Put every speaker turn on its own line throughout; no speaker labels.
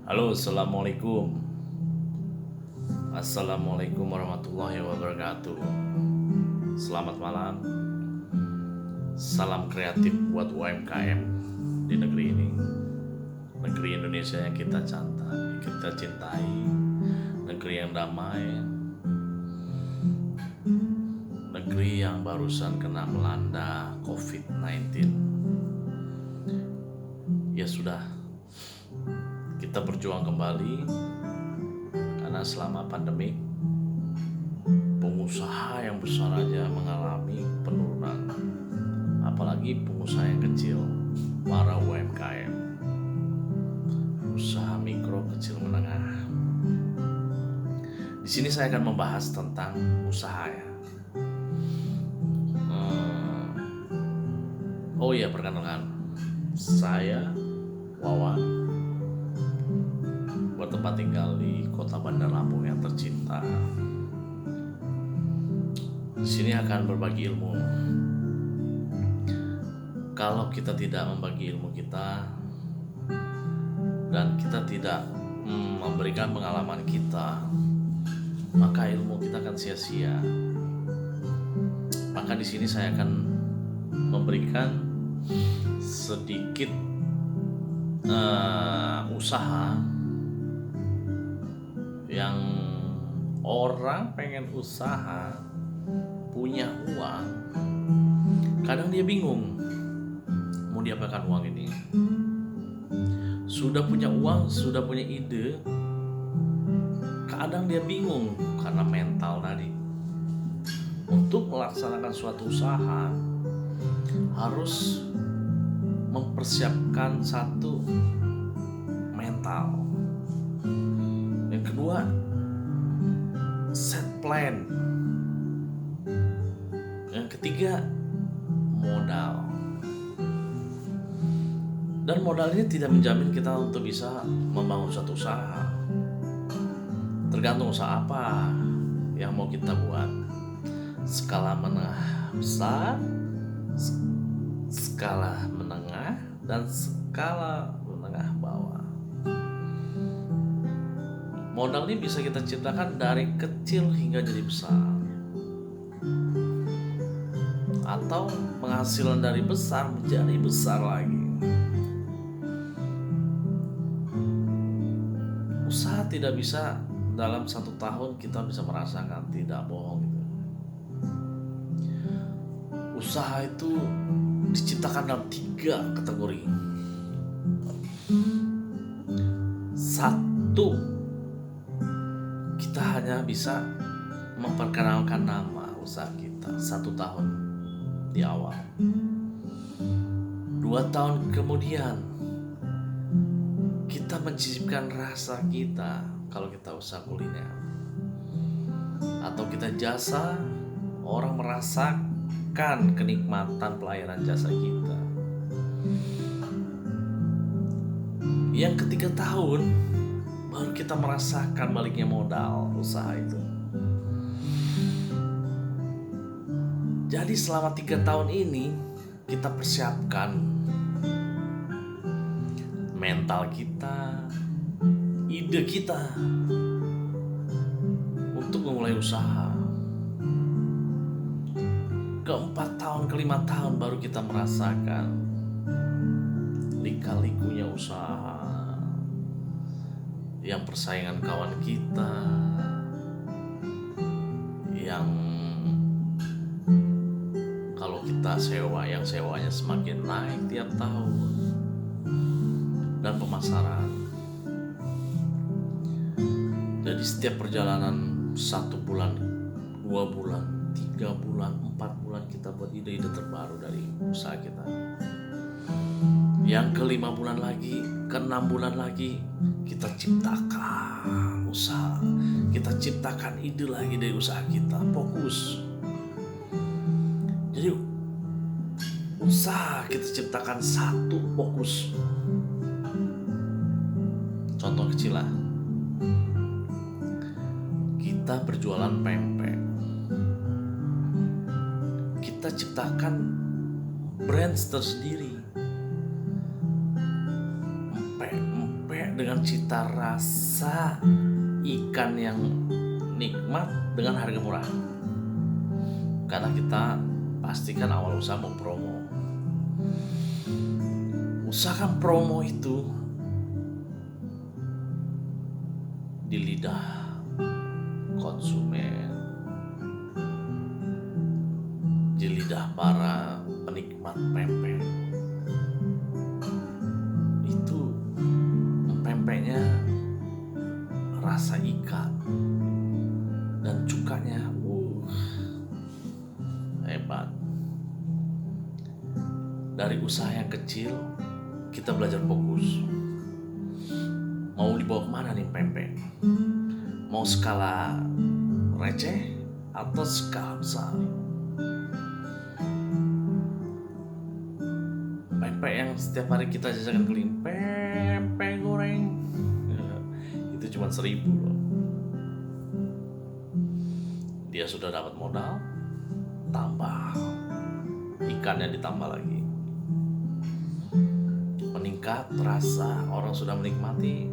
Halo, assalamualaikum. Assalamualaikum warahmatullahi wabarakatuh. Selamat malam. Salam kreatif buat UMKM di negeri ini, negeri Indonesia yang kita cintai, negeri yang damai, negeri yang barusan kena melanda COVID-19. Ya sudah, kita berjuang kembali karena selama pandemi pengusaha yang besar aja mengalami penurunan, apalagi pengusaha yang kecil, para UMKM, usaha mikro kecil menengah. Di sini saya akan membahas tentang usaha ya. Oh iya, perkenalkan, saya Wawan, bertempat tinggal di kota Bandar Lampung yang tercinta. Di sini akan berbagi ilmu. Kalau kita tidak membagi ilmu kita dan kita tidak memberikan pengalaman kita, maka ilmu kita akan sia-sia. Maka di sini saya akan memberikan sedikit usaha yang orang pengen usaha, punya uang, kadang dia bingung mau diapakan uang ini. Sudah punya uang, sudah punya ide, kadang dia bingung karena mental tadi. Untuk melaksanakan suatu usaha harus mempersiapkan satu, mental. Yang kedua, set plan. Yang ketiga, modal. Dan modal ini tidak menjamin kita untuk bisa membangun suatu usaha. Tergantung usaha apa yang mau kita buat. Skala menengah besar, skala menengah, dan skala menengah bawah. Modal ini bisa kita ciptakan dari kecil hingga jadi besar, atau penghasilan dari besar menjadi besar lagi. Usaha tidak bisa dalam 1 tahun kita bisa merasakan, tidak, bohong gitu. Usaha itu diciptakan dalam 3 kategori. Satu, kita hanya bisa memperkenalkan nama usaha kita 1 tahun di awal. 2 tahun kemudian kita mencicipkan rasa kita kalau kita usaha kuliner, atau kita jasa, orang merasakan kenikmatan pelayanan jasa kita. Yang ketiga tahun baru kita merasakan baliknya modal usaha itu. Jadi selama 3 tahun ini kita persiapkan mental kita, ide kita untuk memulai usaha. Ke-4 tahun, ke-5 tahun baru kita merasakan lika-likunya usaha, yang persaingan kawan kita, yang kalau kita sewa, yang sewanya semakin naik tiap tahun, dan pemasaran. Jadi setiap perjalanan 1 bulan, 2 bulan, 3 bulan, 4 bulan kita buat ide-ide terbaru dari usaha kita. Yang ke-5 bulan lagi, ke-6 bulan lagi, kita ciptakan usaha, kita ciptakan ide lagi dari usaha kita, fokus. Jadi usaha kita ciptakan satu, fokus. Contoh kecil lah, kita berjualan pempek, kita ciptakan brand tersendiri. Empek pempek dengan cita rasa ikan yang nikmat dengan harga murah. Karena kita pastikan awal usaha mau promo. Usahakan promo itu di lidah konsumen, di lidah para penikmat pempek. Itu pempeknya rasa ikan dan cukanya hebat. Dari usaha yang kecil kita belajar fokus. Mau dibawa kemana nih pempek? Mau skala receh atau skala besar? Pempek yang setiap hari kita jajakan keliling, pempek goreng, itu cuma 1.000 loh. Dia sudah dapat modal, tambah ikannya ditambah lagi. Meningkat rasa, orang sudah menikmati,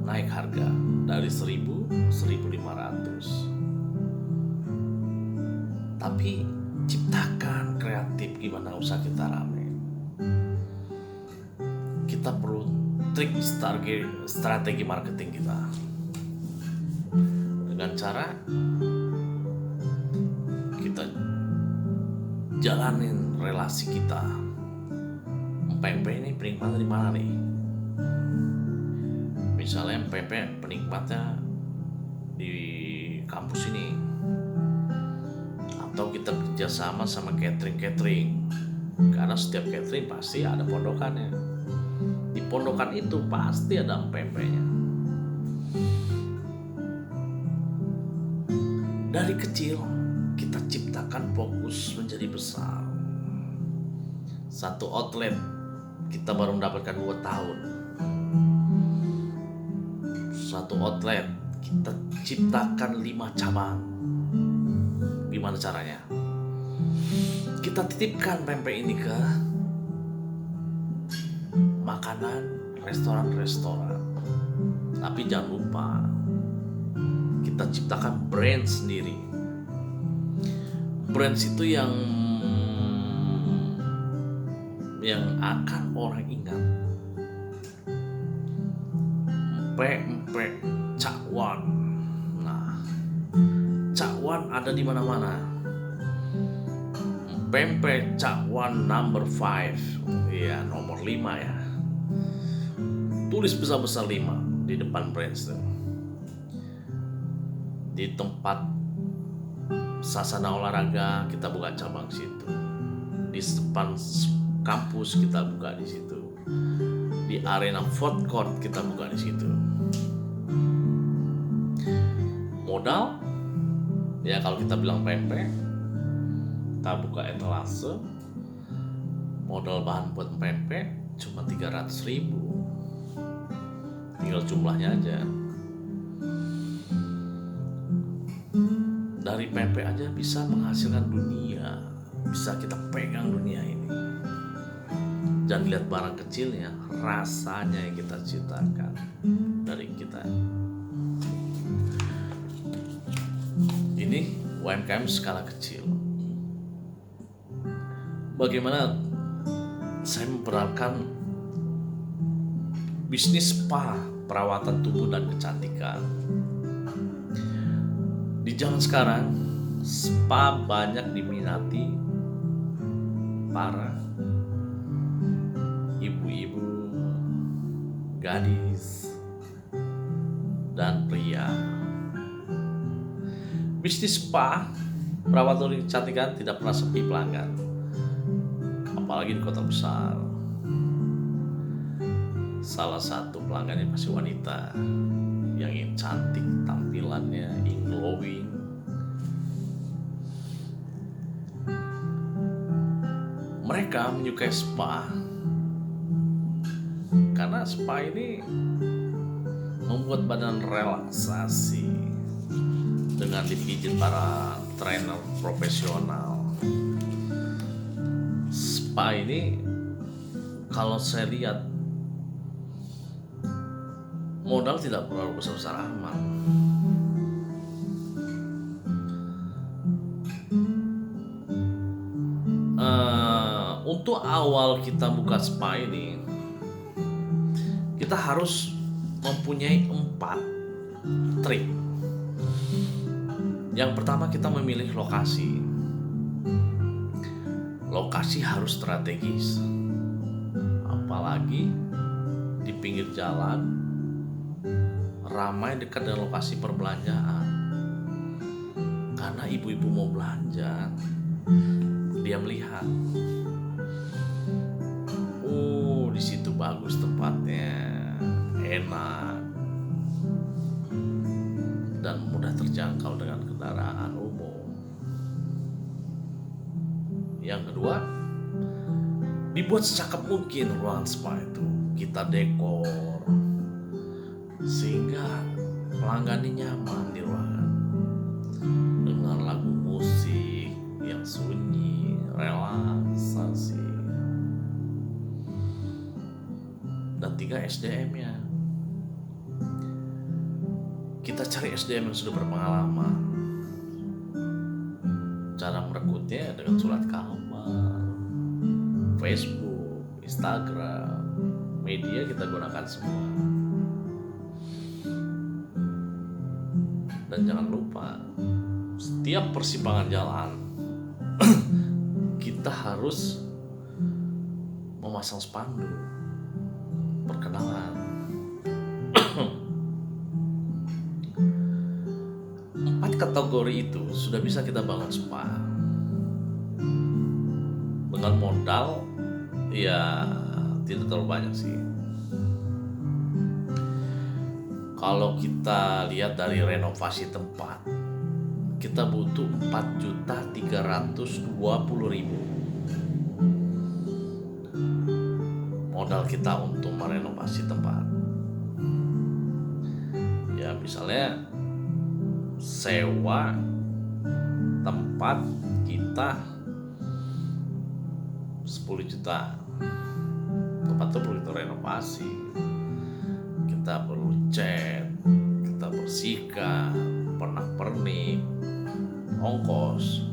naik harga dari 1.000, 1.500. Tapi ciptakan kreatif gimana usaha kita rame. Kita perlu trik strategi marketing kita dengan cara kita jalanin relasi kita. Pempek ini penikmatnya di mana nih? Misalnya pempek penikmatnya di kampus ini, atau kita kerjasama sama catering, karena setiap catering pasti ada pondokannya. Di pondokan itu pasti ada pempeknya. Dari kecil kita ciptakan fokus menjadi besar. Satu outlet kita baru mendapatkan 2 tahun. Satu outlet kita ciptakan 5 cabang. Gimana caranya? Kita titipkan pempek ini ke makanan restoran. Tapi jangan lupa kita ciptakan brand sendiri. Brand itu yang akan orang ingat. Pempek Cakwan. Nah, Cakwan ada di mana-mana. Pempek Cakwan number 5. Iya, nomor 5 ya. Tulis besar-besar 5 di depan brand itu. Di tempat sasana olahraga kita buka cabang situ. Di depan kampus kita buka di situ. Di arena food court kita buka di situ. Modal ya, kalau kita bilang pempek, kita buka etalase. Modal bahan buat pempek cuma 300.000. Tinggal jumlahnya aja. Dari pempek aja bisa menghasilkan dunia. Bisa kita pegang dunia ini. Jangan lihat barang kecilnya, rasanya yang kita ciptakan dari kita. Ini UMKM skala kecil. Bagaimana saya memperkenalkan bisnis spa, perawatan tubuh dan kecantikan. Di zaman sekarang, spa banyak diminati para ibu-ibu, gadis, dan pria. Bisnis spa, perawatan kecantikan tidak pernah sepi pelanggan, apalagi di kota besar. Salah satu pelanggannya pasti wanita yang ingin cantik, tampilannya ingin glowing. Mereka menyukai spa karena spa ini membuat badan relaksasi dengan dipijit para trainer profesional. Spa ini kalau saya lihat modal tidak terlalu besar-besar amat. Untuk awal kita buka spa ini, kita harus mempunyai 4 trik. Yang pertama, kita memilih lokasi. Lokasi harus strategis, apalagi di pinggir jalan, ramai dekat dengan lokasi perbelanjaan. Karena ibu-ibu mau belanja, dia melihat, oh di situ bagus tempatnya, enak dan mudah terjangkau dengan kendaraan umum. Yang kedua, dibuat secakap mungkin ruangan spa itu. Kita dekor sehingga pelanggan nyaman di ruangan dengan lagu musik yang sunyi, relaksasi. Dan 3, SDM-nya. Kita cari SDM yang sudah berpengalaman. Cara merekrutnya dengan surat kabar, Facebook, Instagram, media kita gunakan semua. Dan jangan lupa, setiap persimpangan jalan kita harus memasang spanduk perkenalan. 4 kategori itu sudah bisa kita bangun spa dengan modal ya tidak terlalu banyak sih. Kalau kita lihat dari renovasi tempat, kita butuh 4.320.000 modal kita untuk merenovasi tempat. Ya misalnya sewa tempat kita 10 juta, tempat itu perlu kita renovasi, kita perlu cat, kita bersihkan, pernak-pernik, ongkos,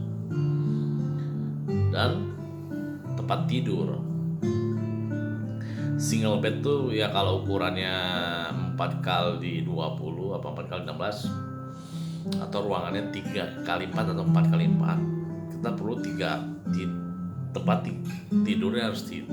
dan tempat tidur. Single bed tuh ya kalau ukurannya 4x20 apa 4x16 atau ruangannya 3x4 atau 4x4, kita perlu 3 tempat tidurnya harus 3.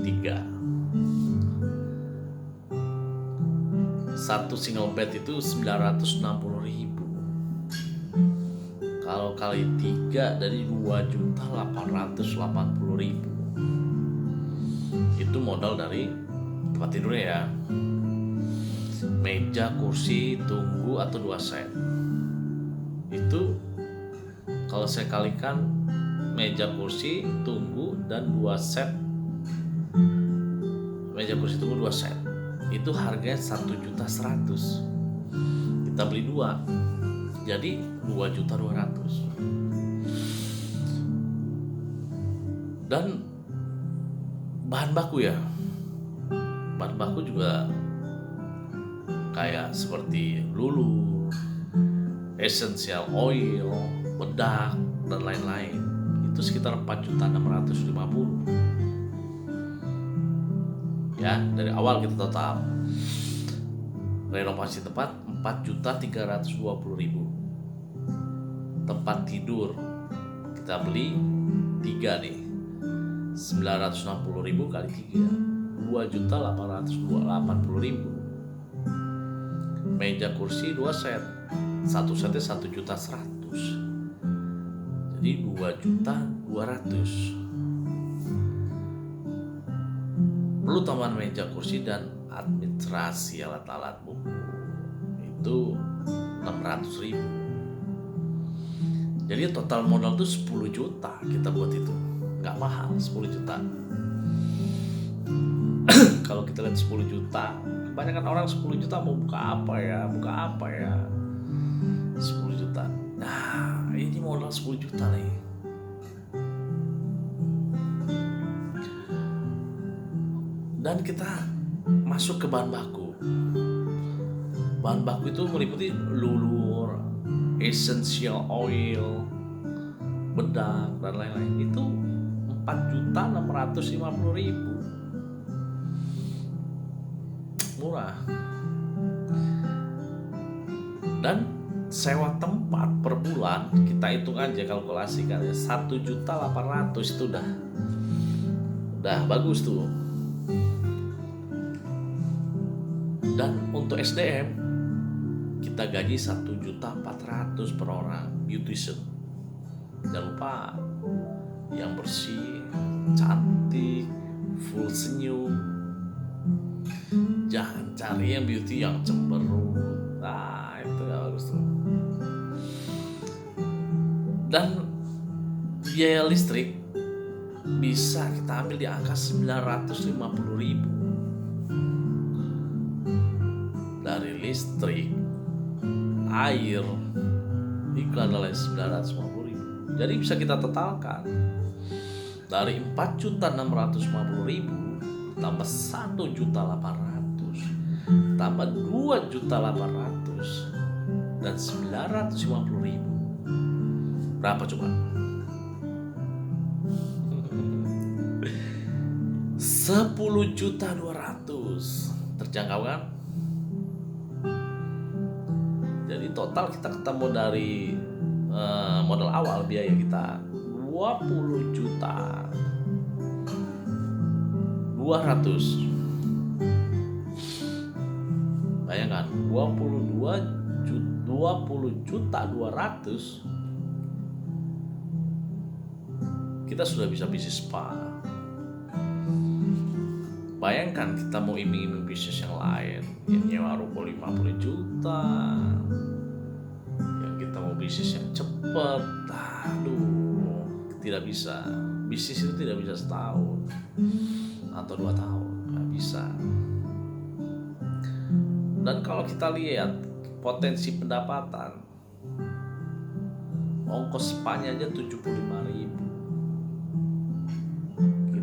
Satu single bed itu 960.000. Kalau kali 3 dari 2.880.000. Itu modal dari tempat tidurnya ya. Meja, kursi, tunggu atau 2 set. Itu kalau saya kalikan meja, kursi, tunggu dan 2 set. Meja, kursi, tunggu 2 set. Itu harganya 1.100.000. Kita beli 2, jadi 2.200.000. Dan bahan baku ya, bahan baku juga kayak seperti lulu, essential oil, bedak dan lain-lain. Itu sekitar 4.650.000. Ya, dari awal kita total renovasi tempat 4.320.000. Tempat tidur kita beli 3 nih, 960.000 kali 3, 2.880.000. Meja, kursi 2 set, satu setnya 1.100.000, jadi 2.200.000. Perlu tambahan meja, kursi dan administrasi alat-alat buku itu 600.000. Jadi total modal tuh 10 juta kita buat itu, nggak mahal 10 juta. Kalau kita lihat 10 juta, kebanyakan orang 10 juta mau buka apa ya 10 juta. Nah ini modal 10 juta nih. Dan kita masuk ke bahan baku. bahan baku itu meliputi lulur, essential oil, bedak dan lain-lain. Itu 4.650.000, murah. Dan sewa tempat per bulan kita hitung aja, kalkulasikan ya, 1.800.000 itu udah bagus tuh. Dan untuk SDM kita gaji 1.400.000 per orang beautician. Jangan lupa yang bersih, cantik, full senyum. Jangan cari yang beauty yang cemberut. Nah, itu gak bagus tuh. Dan biaya listrik bisa kita ambil di angka 950.000. Dari listrik, air, iklan dan lain 950.000. Jadi bisa kita totalkan dari 4.650.000 tambah 1.800.000 tambah 2.800.000 dan 950.000. Berapa coba? 10.200.000. Terjangkau kan? Jadi total kita ketemu dari modal awal biaya kita 20.200.000. Bayangkan 20.200.000 kita sudah bisa bisnis spa. Bayangkan kita mau iming-iming bisnis yang lain, yang nyewa ruko 50 juta, yang kita mau bisnis yang cepat, aduh, tidak bisa. Bisnis itu tidak bisa setahun atau 2 tahun, nggak bisa. Dan kalau kita lihat potensi pendapatan, ongkos spanya aja 75.000.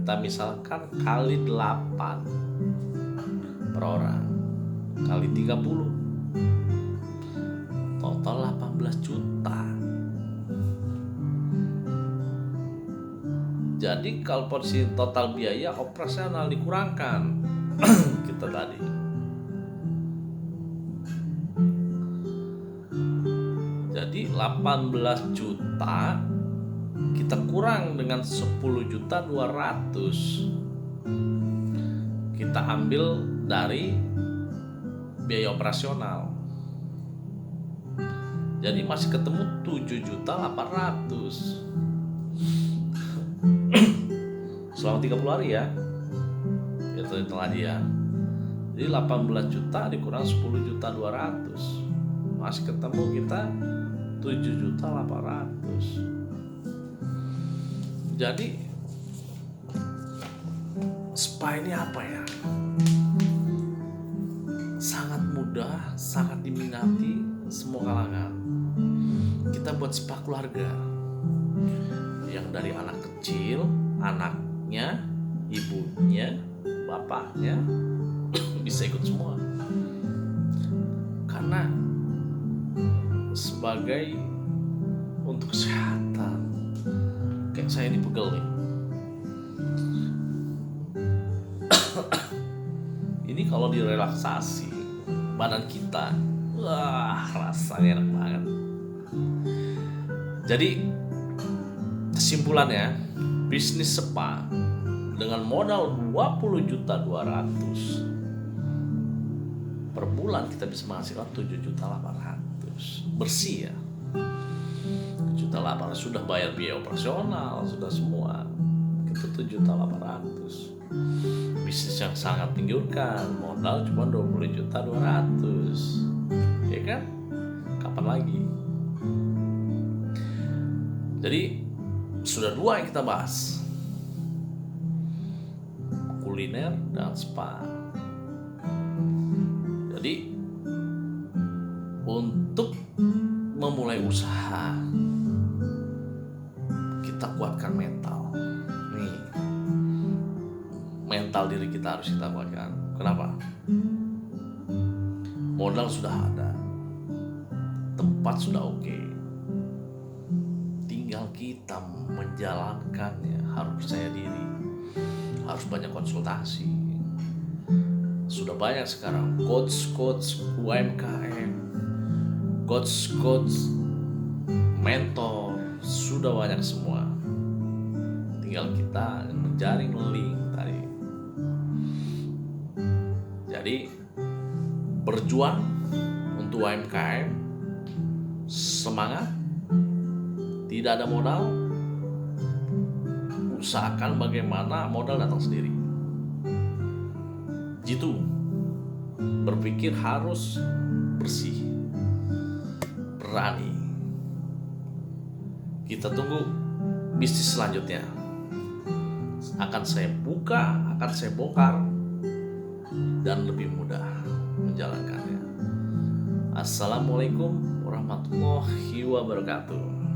Kita misalkan kali 8 per orang, kali 30, total 18 juta. Jadi kalau posisi total biaya operasional dikurangkan kita tadi, jadi 18 juta kita kurang dengan 10.200.000 kita ambil dari biaya operasional, jadi masih ketemu 7.800.000 selama 30 hari ya. Itu lagi ya. Jadi 18 juta dikurang 10.200.000 masih ketemu kita 7.800.000. Jadi spa ini apa ya? Sangat mudah, sangat diminati semua kalangan. Kita buat spa keluarga, yang dari anak kecil, anaknya, ibunya, bapaknya bisa ikut semua. Karena sebagai untuk kesehatan. Kayak saya ini pegel nih. Ini kalau direlaksasi badan kita, wah rasanya enak banget. Jadi kesimpulannya, bisnis spa dengan modal 20.200.000 per bulan kita bisa menghasilkan 7.800.000 bersih ya. 7.800.000 sudah bayar biaya operasional, sudah semua. Itu 7.800.000. Bisnis yang sangat menggiurkan, modal cuma 20.200.000. Ya kan? Kapan lagi? Jadi sudah 2 yang kita bahas, kuliner dan spa. Jadi untuk memulai usaha kita kuatkan mental. Nih, mental diri kita harus kita kuatkan. Kenapa? Modal sudah ada, tempat sudah oke, tinggal kita menjalankannya. Harus percaya diri, harus banyak konsultasi. Sudah banyak sekarang coach UMKM, coach mentor, sudah banyak semua. Tinggal kita menjaring link tadi. Jadi berjuang untuk UMKM, semangat, tidak ada modal, usahakan bagaimana modal datang sendiri. Jitu, berpikir harus bersih, berani. Kita tunggu bisnis selanjutnya. Akan saya buka, akan saya bongkar, dan lebih mudah menjalankannya. Assalamualaikum warahmatullahi wabarakatuh.